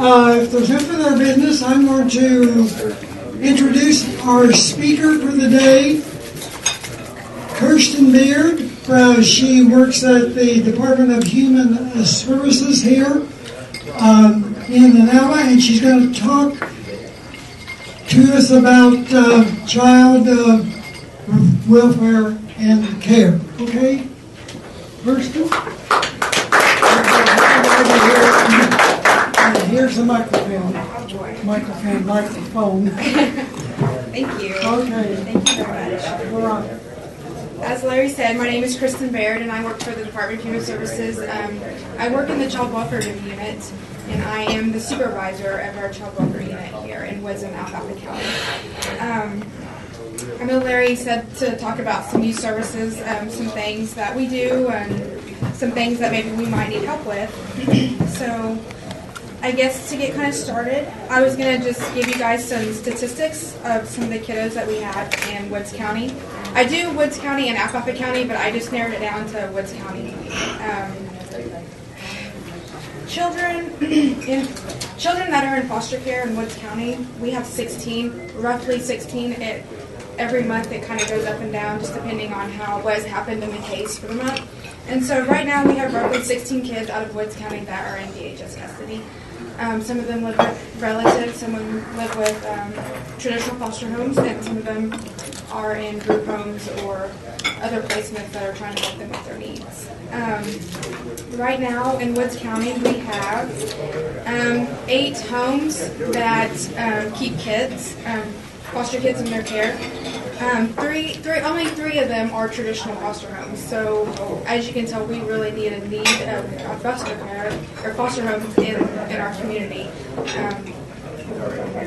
If there's no further business, I'm going to introduce our speaker for the day, Kirsten Beard. She works at the Department of Human Services here in Alva, and she's going to talk to us about child welfare and care. Okay, Kirsten? Here's the microphone. Microphone. Thank you. Okay. Thank you very much. All right. As Larry said, my name is Kristen Baird, and I work for the Department of Human Services. I work in the Child Welfare Unit, and I am the supervisor of our Child Welfare Unit here in Woods and Alva County. I know Larry said to talk about some new services, some things that we do, and some things that maybe we might need help with. So I guess to get kind of started, I was going to just give you guys some statistics of some of the kiddos that we have in Woods County. I do Woods County and Alfalfa County, but I just narrowed it down to Woods County. Children that are in foster care in Woods County, we have 16, roughly 16. Every month it kind of goes up and down, just depending on what has happened in the case for the month. And so right now we have roughly 16 kids out of Woods County that are in DHS custody. Some of them live with relatives, some of them live with traditional foster homes, and some of them are in group homes or other placements that are trying to help them with their needs. Right now in Woods County we have 8 homes that keep kids, foster kids in their care. Only 3 of them are traditional foster homes. So as you can tell, we really need of foster care or foster homes in our community.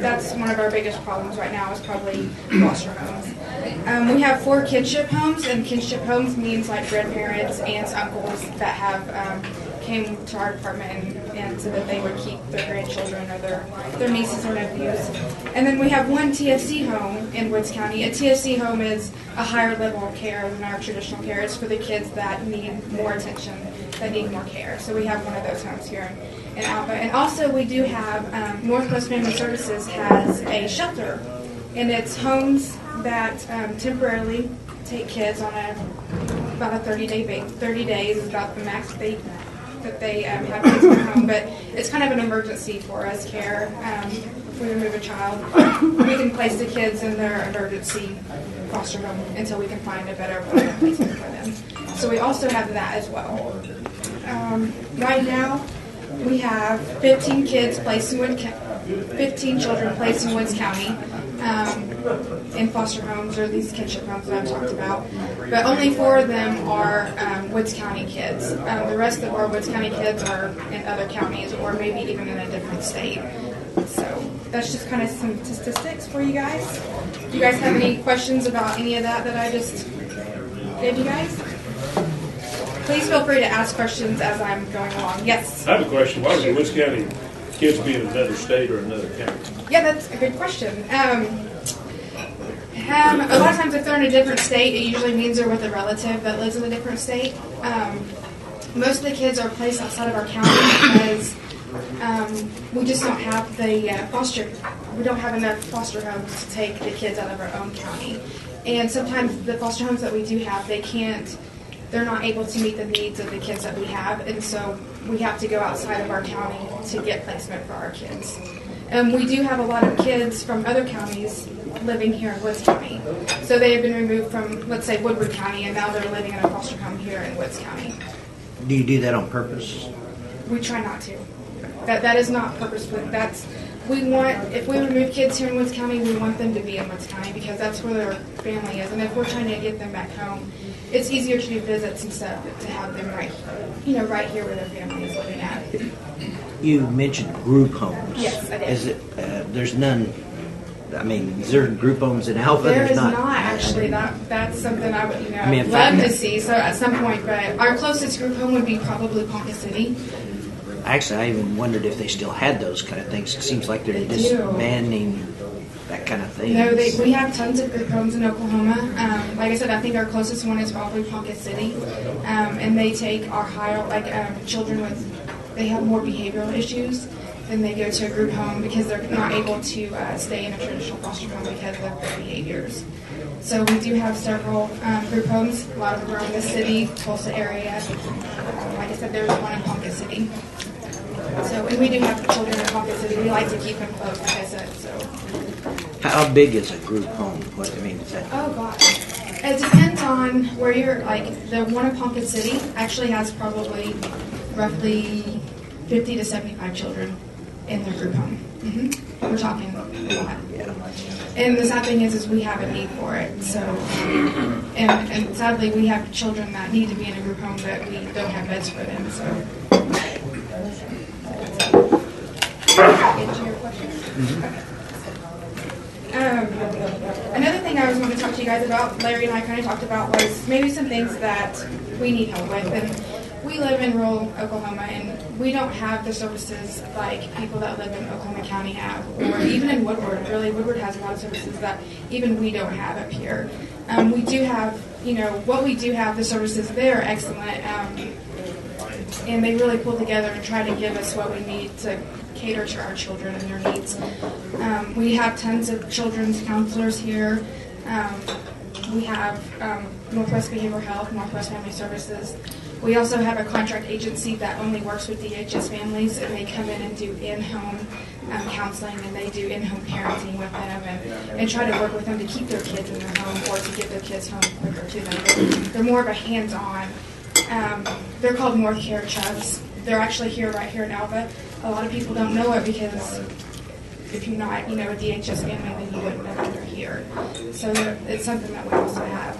That's one of our biggest problems right now is probably foster homes. We have 4 kinship homes, and kinship homes means like grandparents, aunts, uncles that have came to our department and so that they would keep their grandchildren or their nieces or nephews. And then we have 1 TFC home in Woods County. A TFC home is a higher level of care than our traditional care. It's for the kids that need more attention, that need more care. So we have one of those homes here in Alva. And also we do have, Northwest Family Services has a shelter, and it's homes that temporarily take kids on about a 30-day basis. 30 days is about the max that they have kids in their home, but it's kind of an emergency for us care. If we remove a child, we can place the kids in their emergency foster home until we can find a better placement for them. So we also have that as well. Right now, we have 15 kids placed in 15 children placed in Woods County in foster homes or these kinship homes that I've talked about. But only 4 of them are Woods County kids. The rest of our Woods County kids are in other counties or maybe even in a different state. So that's just kind of some statistics for you guys. Do you guys have any questions about any of that I just gave you guys? Please feel free to ask questions as I'm going along. Yes? I have a question. Why would Woods County kids be in another state or another county? Yeah, that's a good question. A lot of times if they're in a different state, it usually means they're with a relative that lives in a different state. Most of the kids are placed outside of our county because we just don't have we don't have enough foster homes to take the kids out of our own county. And sometimes the foster homes that we do have, they're not able to meet the needs of the kids that we have, and so we have to go outside of our county to get placement for our kids. We do have a lot of kids from other counties living here in Woods County. So they have been removed from, let's say, Woodward County, and now they're living in a foster home here in Woods County. Do you do that on purpose? We try not to. That is not purposeful. If we remove kids here in Woods County, we want them to be in Woods County because that's where their family is. And if we're trying to get them back home, it's easier to do visits and stuff to have them right here where their family is living at. You mentioned group homes. Yes, I did. Is it? There's none. I mean, is there group homes in Alva? There There's is not actually. That's something I would love to see. So at some point, but our closest group home would be probably Ponca City. Actually, I even wondered if they still had those kind of things. It seems like they're disbanding that kind of thing. No, we have tons of group homes in Oklahoma. Like I said, I think our closest one is probably Ponca City, and they take our higher children they have more behavioral issues, then they go to a group home because they're not able to stay in a traditional foster home because of their behaviors. So we do have several group homes. A lot of them are in the city, Tulsa area. Like I said, there's one in Ponca City. So, and we do have children in Ponca City. We like to keep them close, like I said. So, How big is a group home? What I mean is that? oh gosh, it depends on where you're. Like the one in Ponca City actually has probably roughly 50 to 75 children in their group home. We're talking a lot. And the sad thing is we have a need for it. So, and sadly, we have children that need to be in a group home, but we don't have beds for them. So, answer your question. Okay. Another thing I was going to talk to you guys about, Larry and I kind of talked about, was maybe some things that we need help with. And we live in rural Oklahoma, and we don't have the services like people that live in Oklahoma County have, or even in Woodward. Really, Woodward has a lot of services that even we don't have up here. We do have, what we do have, the services, they are excellent, and they really pull together and try to give us what we need to cater to our children and their needs. We have tons of children's counselors here. We have Northwest Behavioral Health, Northwest Family Services. We also have a contract agency that only works with DHS families, and they come in and do in-home counseling, and they do in-home parenting with them and try to work with them to keep their kids in their home or to get their kids home quicker to them. They're more of a hands-on. They're called North Care Chubs. They're actually right here in Alva. A lot of people don't know it because if you're not, a DHS family, then you wouldn't know that they're here. So it's something that we also have.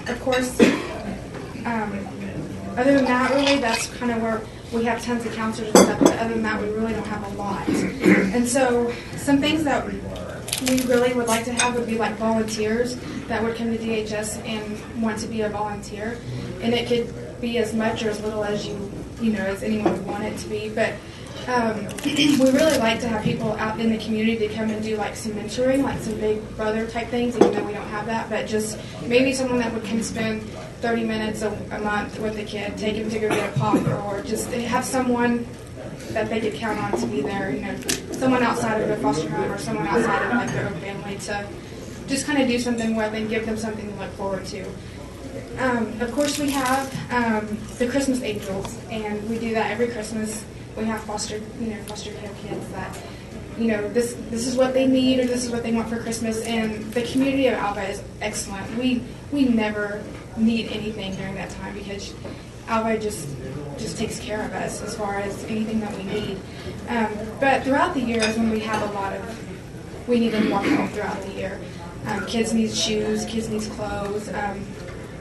Of course, other than that, really, that's kind of where we have tons of counselors and stuff, but other than that, we really don't have a lot. And so some things that we really would like to have would be like volunteers that would come to DHS and want to be a volunteer. And it could be as much or as little as as anyone would want it to be. But we really like to have people out in the community to come and do like some mentoring, like some big brother type things, even though we don't have that. But just maybe someone that would come spend 30 minutes a month with a kid, take him to go get a pop, or just have someone that they could count on to be there, someone outside of a foster home or someone outside of like their own family to just kind of do something with and give them something to look forward to. Of course, we have the Christmas Angels, and we do that every Christmas. We have foster care kids that, this is what they need or this is what they want for Christmas, and the community of Alva is excellent. We never need anything during that time because Alva just takes care of us as far as anything that we need. But throughout the year is when we have we need more help throughout the year. Kids need shoes, kids need clothes,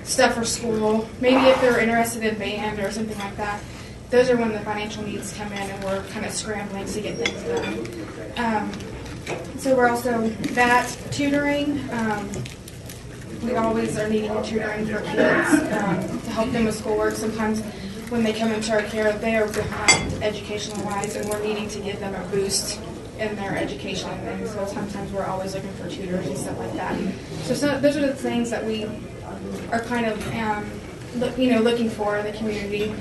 stuff for school. Maybe if they're interested in band or something like that. Those are when the financial needs come in and we're kind of scrambling to get things done. So we're also tutoring. We always are needing tutoring for kids to help them with schoolwork. Sometimes when they come into our care, they are behind educational-wise, and we're needing to give them a boost in their education. And so sometimes we're always looking for tutors and stuff like that. So those are the things that we are kind of, looking for in the community.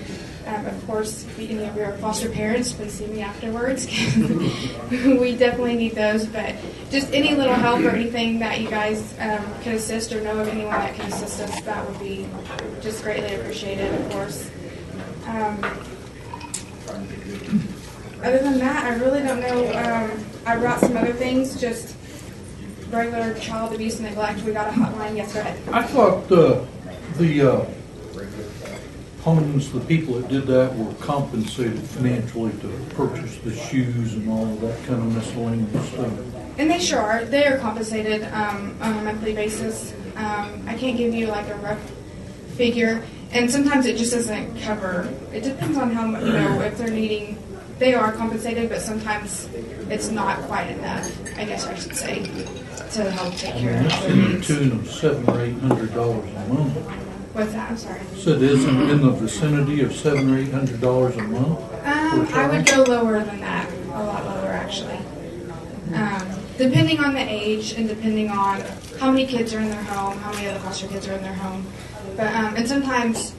Of course, if any of your foster parents, please see me afterwards. We definitely need those, but just any little help or anything that you guys can assist or know of anyone that can assist us, that would be just greatly appreciated, of course. Other than that, I really don't know. I brought some other things, just regular child abuse and neglect. We got a hotline yesterday. I thought the homes, the people that did that were compensated financially to purchase the shoes and all of that kind of miscellaneous stuff. And they sure are. They are compensated on a monthly basis. I can't give you like a rough figure, and sometimes it just doesn't cover. It depends on how much, if they're needing. They are compensated, but sometimes it's not quite enough, I guess I should say, to help take care of their needs. To the tune of $700 or $800 a month. What's that? I'm sorry. So it isn't in the vicinity of $700 or $800 a month? I would go lower than that, a lot lower actually. Depending on the age and depending on how many kids are in their home, how many other foster kids are in their home. But and sometimes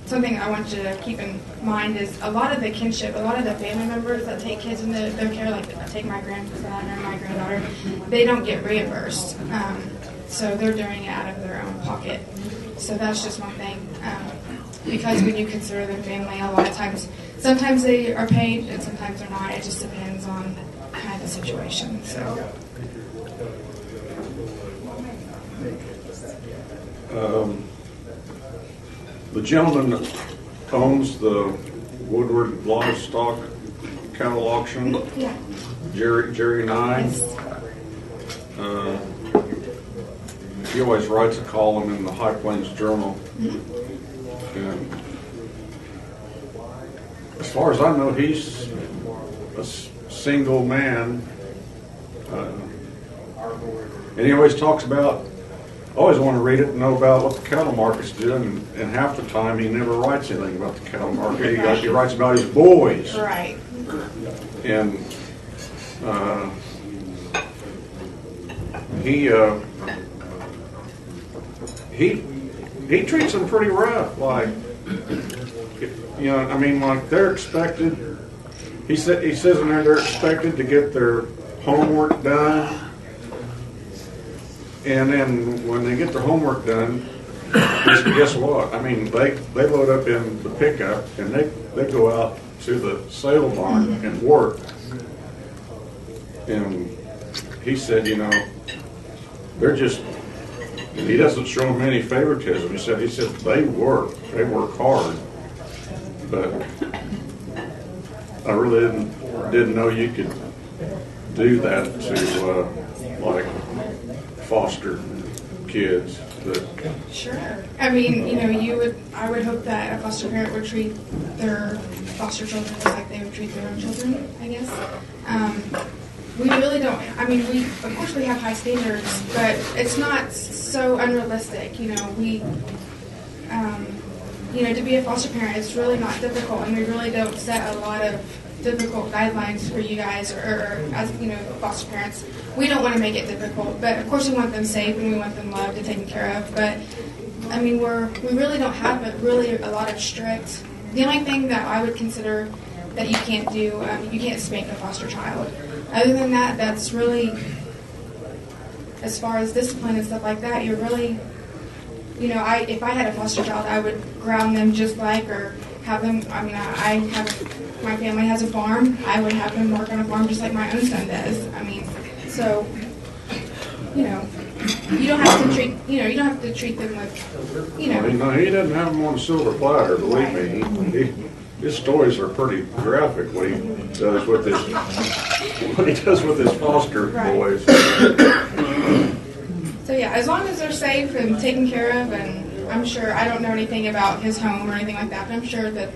something I want you to keep in mind is a lot of the kinship, a lot of the family members that take kids into their care, like take my grandson or my granddaughter, they don't get reimbursed. So they're doing it out of their own pocket. So that's just one thing. Because when you consider their family, a lot of times, sometimes they are paid and sometimes they're not. It just depends on kind of the situation. So. The gentleman that owns the Woodward Livestock Cattle Auction, Yeah. Jerry Nye, Yes. he always writes a column in the High Plains Journal. And as far as I know, he's a single man. And he always talks about, I always want to read it and know about what the cattle market's doing, and half the time he never writes anything about the cattle market. He writes about his boys. Right. And he treats them pretty rough. Like, you know, I mean, like they're expected. He says in there they're expected to get their homework done, and then when they get their homework done, guess what? I mean, they load up in the pickup and they go out to the sale barn and work. And he said, you know, they're just. He doesn't show them any favoritism. He said they work hard, but I really didn't know you could do that to like foster kids. Sure. I mean, you know, I would hope that a foster parent would treat their foster children just like they would treat their own children, I guess. We really don't, I mean, of course we have high standards, but it's not so unrealistic, you know, to be a foster parent, it's really not difficult, and we really don't set a lot of difficult guidelines for you guys, or as, you know, foster parents. We don't want to make it difficult, but of course we want them safe and we want them loved and taken care of, but, I mean, we really don't have a lot of strict, the only thing that I would consider that you can't do, you can't spank a foster child. Other than that, that's really, as far as discipline and stuff like that, you're really, you know, if I had a foster child, I would ground them just like, or have them, I mean, my family has a farm, I would have them work on a farm just like my own son does. I mean, so, you know, you don't have to treat them with, you know. No, he doesn't have them on a silver platter, believe me. His stories are pretty graphic, what he does with his foster boys. So yeah, as long as they're safe and taken care of, and I'm sure, I don't know anything about his home or anything like that, but I'm sure that,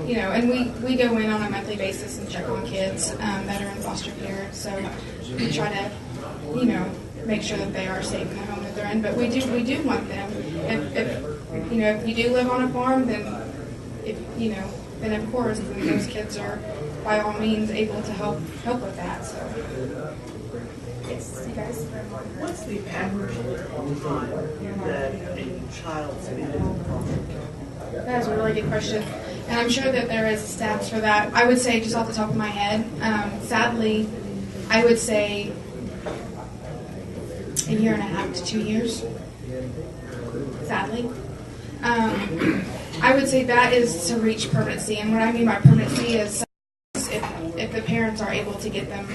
you know, and we go in on a monthly basis and check on kids that are in foster care, so we try to, you know, make sure that they are safe in the home that they're in, but we do want them, if you know, if you do live on a farm, then then of course those kids are by all means able to help with that. So yes, you guys. What's the average time that a child spends in foster care? That is a really good question, and I'm sure that there is stats for that. I would say, just off the top of my head, sadly, I would say a year and a half to 2 years. Sadly. I would say that is to reach permanency, and what I mean by permanency is if the parents are able to get them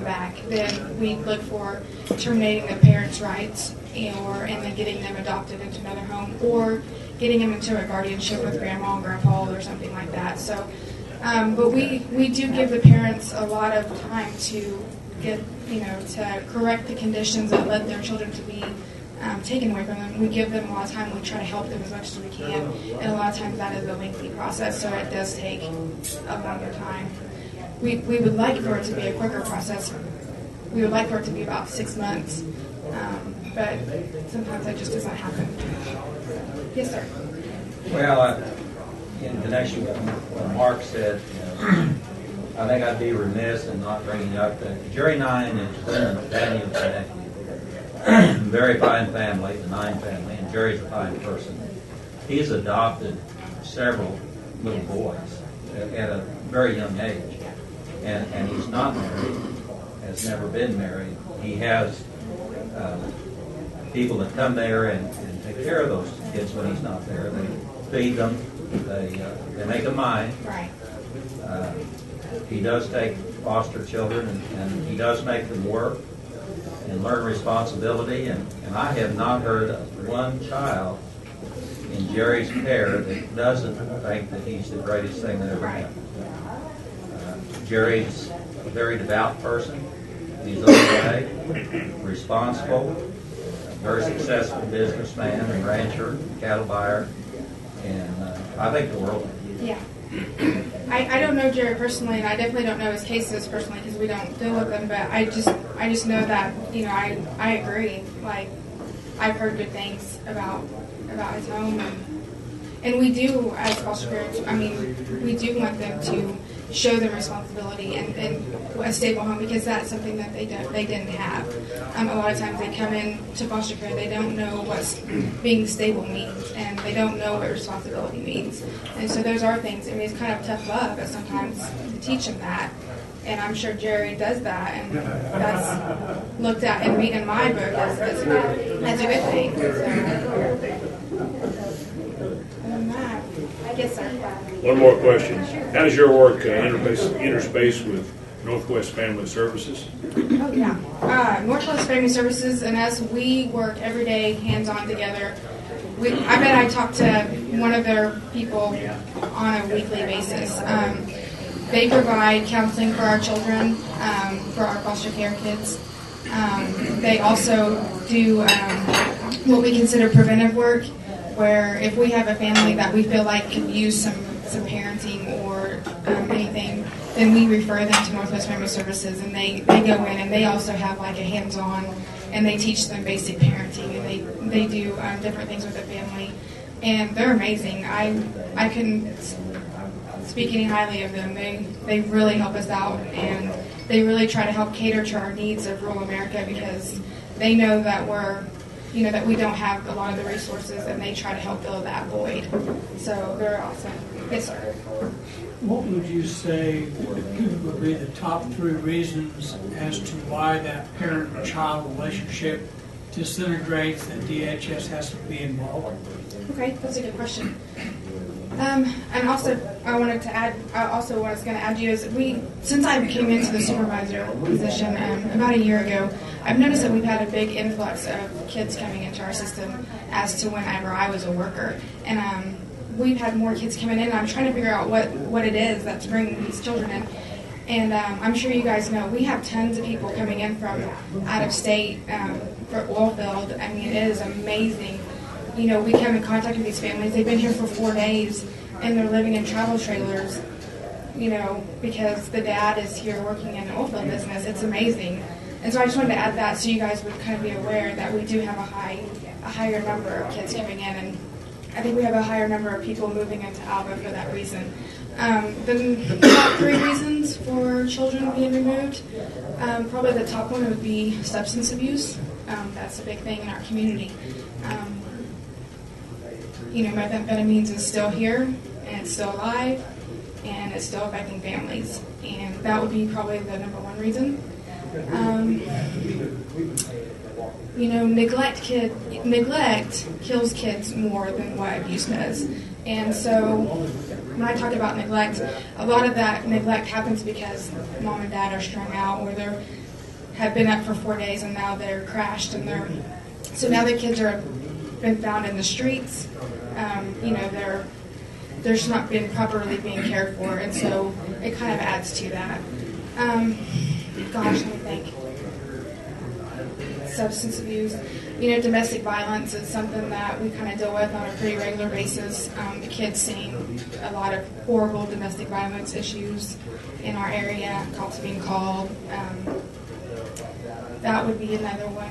back, then we look for terminating the parents' rights, and then getting them adopted into another home, or getting them into a guardianship with grandma and grandpa or something like that. So, but we do give the parents a lot of time to get, you know, to correct the conditions that led their children to be taken away from them. We give them a lot of time. We try to help them as much as we can, and a lot of times that is a lengthy process, so it does take a longer time. We would like for it to be a quicker process. We would like for it to be about 6 months, but sometimes that just doesn't happen. Yes, sir. Well, in connection with what Mark said, I think I'd be remiss in not bringing up that Jerry Nine is Lynn and Daniel's nephew. Very fine family, the Nine family, and Jerry's a fine person. he's adopted several little boys at a very young age. And he's not married, has never been married. He has people that come there and take care of those kids when he's not there. They feed them, they make them mine. Right. He does take foster children and he does make them work and learn responsibility. And I have not heard of one child in Jerry's care that doesn't think that he's the greatest thing that ever happened. Jerry's a very devout person. He's okay, responsible, a very successful businessman and rancher, cattle buyer, and I think the world of him. Yeah. I don't know Jerry personally, and I definitely don't know his cases personally because we don't deal with them. But I just know that I agree. Like I've heard good things about his home, and we do as foster parents. I mean, we do want them to show them responsibility and a stable home because that's something that they didn't have. A lot of times they come in to foster care, they don't know what being stable means, and they don't know what responsibility means. And so those are things. I mean, it's kind of tough love, but sometimes to teach them that. And I'm sure Jerry does that, and that's looked at in my book as a good thing. So, yes, sir. One more question. How does your work interspace with Northwest Family Services? Oh, yeah. Northwest Family Services and us, we work every day hands-on together. I bet I talk to one of their people on a weekly basis. They provide counseling for our children, for our foster care kids. They also do what we consider preventive work, where if we have a family that we feel like could use some parenting or anything, then we refer them to Northwest Family Services, and they go in and they also have like a hands-on, and they teach them basic parenting, and they do different things with the family, and they're amazing. I couldn't speak any highly of them. They really help us out, and they really try to help cater to our needs of rural America because they know that that we don't have a lot of the resources, and they try to help fill that void. So they're awesome. Yes, sir. What would you say would be the top 3 reasons as to why that parent-child relationship disintegrates and DHS has to be involved? Okay, that's a good question. And also, I was going to add to you is since I came into the supervisor position about a year ago, I've noticed that we've had a big influx of kids coming into our system as to whenever I was a worker. And we've had more kids coming in, and I'm trying to figure out what it is that's bringing these children in. And I'm sure you guys know, we have tons of people coming in from out of state for oil field. I mean, it is amazing. We come in contact with these families. They've been here for 4 days, and they're living in travel trailers, because the dad is here working in the oil field business. It's amazing. And so I just wanted to add that so you guys would kind of be aware that we do have a higher number of kids coming in, and I think we have a higher number of people moving into Alva for that reason. The top 3 reasons for children being removed, probably the top one would be substance abuse. That's a big thing in our community. Methamphetamines is still here, and it's still alive, and it's still affecting families. And that would be probably the number 1 reason. Neglect kills kids more than what abuse does. And so when I talk about neglect, a lot of that neglect happens because mom and dad are strung out, or they have been up for 4 days and now they're crashed, and so now the kids are been found in the streets. They're just not being properly being cared for, and so it kind of adds to that. Let me think. Substance abuse. Domestic violence is something that we kind of deal with on a pretty regular basis. The kids seeing a lot of horrible domestic violence issues in our area, cops being called. That would be another one.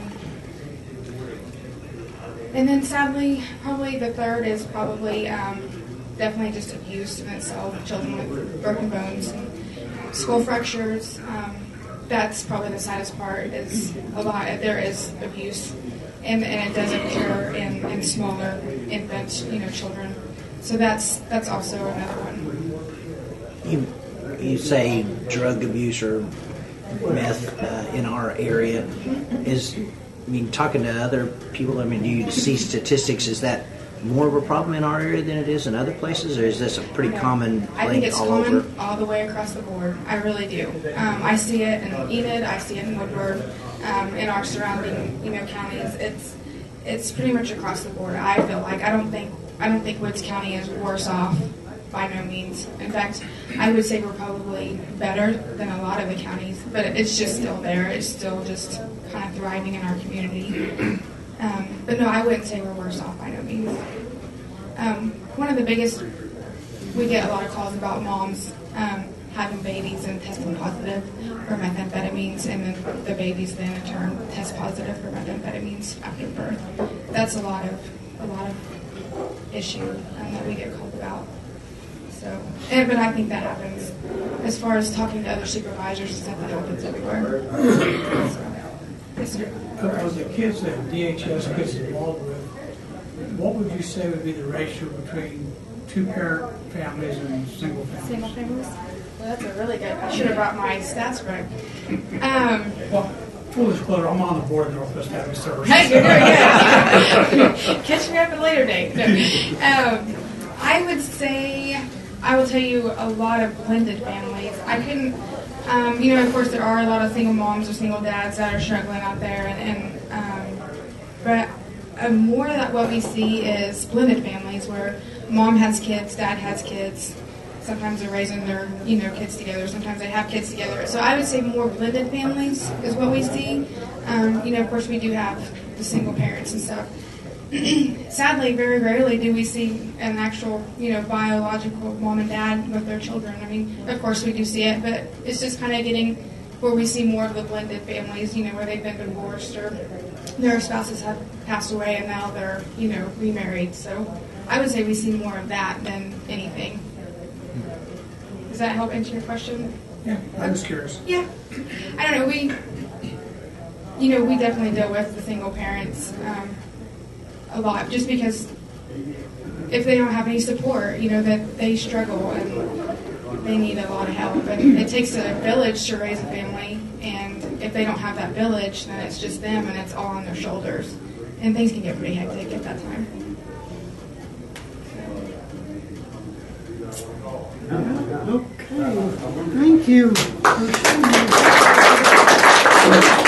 And then sadly, probably the third is probably definitely just abuse in itself. Children with broken bones and skull fractures. That's probably the saddest part, is there is abuse, and it does occur in smaller infants, children. So that's also another one. You say drug abuse or meth in our area talking to other people, do you see statistics? Is that more of a problem in our area than it is in other places, or is this a pretty common thing I think it's all common over? all the way across the board. I really do. I see it in Enid. I see it in Woodward. In our surrounding, counties, it's pretty much across the board. I feel like I don't think Woods County is worse off by no means. In fact, I would say we're probably better than a lot of the counties, but it's just still there. It's still just kind of thriving in our community. But no, I wouldn't say we're worse off by no means. One of the biggest, we get a lot of calls about moms having babies and testing positive for methamphetamines, and then the babies then in turn test positive for methamphetamines after birth. That's a lot of issue that we get called about. So, but I think that happens. As far as talking to other supervisors and stuff, that happens everywhere. Yes, sir. Of the kids that DHS gets involved with, what would you say would be the ratio between two-parent families and single families? Single families? Well, that's a really good. I should have brought my stats book. Well, full disclosure, I'm on the board of Northwest Family Services. Hey, you're doing good. Catch me up at a later date. No. I would say, I will tell you a lot of blended families. I couldn't, of course there are a lot of single moms or single dads that are struggling out there, but more that what we see is blended families where mom has kids, dad has kids. Sometimes they're raising their, kids together. Sometimes they have kids together. So I would say more blended families is what we see. Of course we do have the single parents and stuff. Sadly, very rarely do we see an actual, biological mom and dad with their children. I mean, of course we do see it, but it's just kind of getting where we see more of the blended families, where they've been divorced or their spouses have passed away and now they're, remarried. So I would say we see more of that than anything. Does that help answer your question? Yeah, I was curious. Yeah. I don't know. We definitely deal with the single parents a lot, just because if they don't have any support, that they struggle and they need a lot of help. And it takes a village to raise a family, and if they don't have that village, then it's just them and it's all on their shoulders. And things can get pretty hectic at that time. Okay, thank you for sharing.